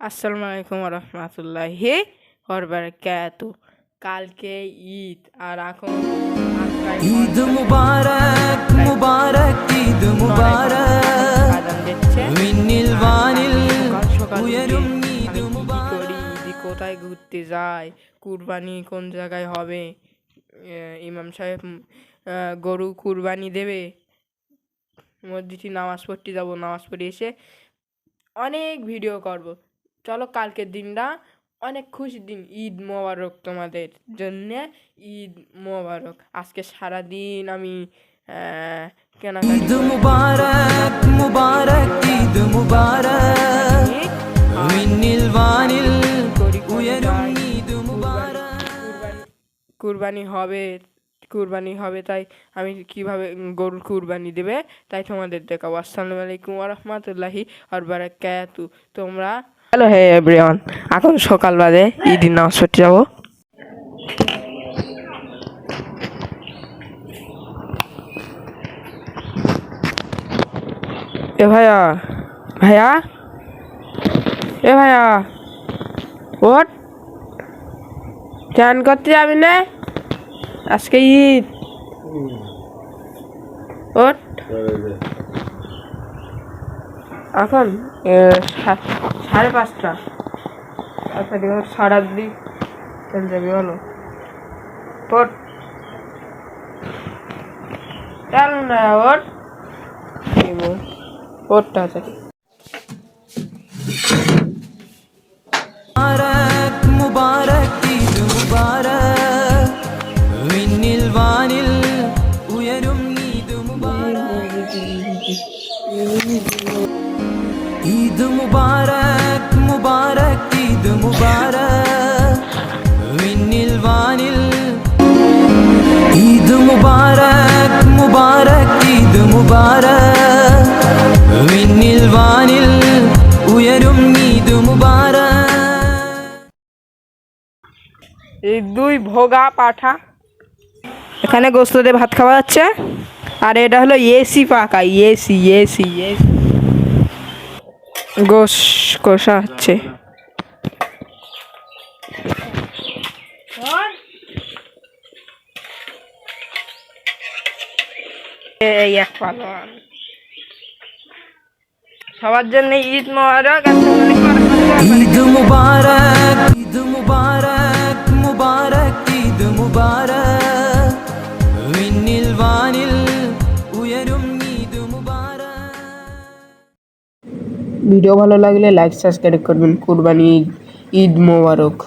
আসসালামু আলাইকুম রহমতুল্লাহি বারাকাতু। কালকে ঈদ আর এখন ঈদ মুবারক মুবারক ঈদ মুবারক মিনিল বানিল উয়রুম ঈদ মুবারক। কোথায় ঘুরতে যায়, কুরবানি কোন জায়গায় হবে, ইমাম সাহেব গরু কুরবানি দেবে, মসজিদে নামাজ পড়তে যাবো, নামাজ পড়ে এসে অনেক ভিডিও করব। চলো, কালকের দিনটা অনেক খুশির দিন। ঈদ মোবারক তোমাদের জন্যে, ঈদ মোবারক। আজকে সারাদিন আমি কেনাকাটি ঈদ মুবারক মুবারক ঈদ মুবারক মিনিল বানিল উয়রুম ঈদ মুবারক। কুরবানি হবে তাই আমি কিভাবে গরুর কুরবানি দেবে তাই তোমাদের দেখাবো। আসসালামু আলাইকুম ওয়া রাহমাতুল্লাহি ওয়া বারাকাতু। তোমরা হ্যালো হে এভরিওয়ান, এখন সকাল বাজে, ঈদের নামাজ পড়তে যাবো। এ ভাইয়া ভাইয়া এ ভাইয়া, ওঠ, চান করতে যাবি না? আজকে ঈদ। ওঠ, এখন 5:30। আচ্ছা ঠিক আছে, 8:30 চলে যাবি, বলো। ওঠ, চল না, ওঠ, ওঠটা আছে। মুবারক মুবারক ঈদ মুবারক মিনিল বানিল উয়রুম ঈদ মুবারক। ঈদ মুবারক মুবারক ঈদ মুবারক মিনিল বানিল। ঈদ মুবারক মুবারক ঈদ মুবারক মিনিল বানিল উয়রুম ঈদ মুবারক। এই 2 ভোগা পাঠা, এখানে গোস্ত দিয়ে ভাত খাওয়া যাচ্ছে। আর এটা হলো এসি পাকা, এসি এসি এসি গোশ কষা হচ্ছে। এই এক পালোয়ান, সবার জন্য ঈদ মোবারক। ঈদ মুবারক ঈদ মুবারক মুবারক ঈদ মুবারক মিনিল বানিল উয়রুম ঈদ মুবারক। ভিডিও ভালো লাগলে লাইক সাবস্ক্রাইব করবেন। কুরবানি ঈদ মোবারক।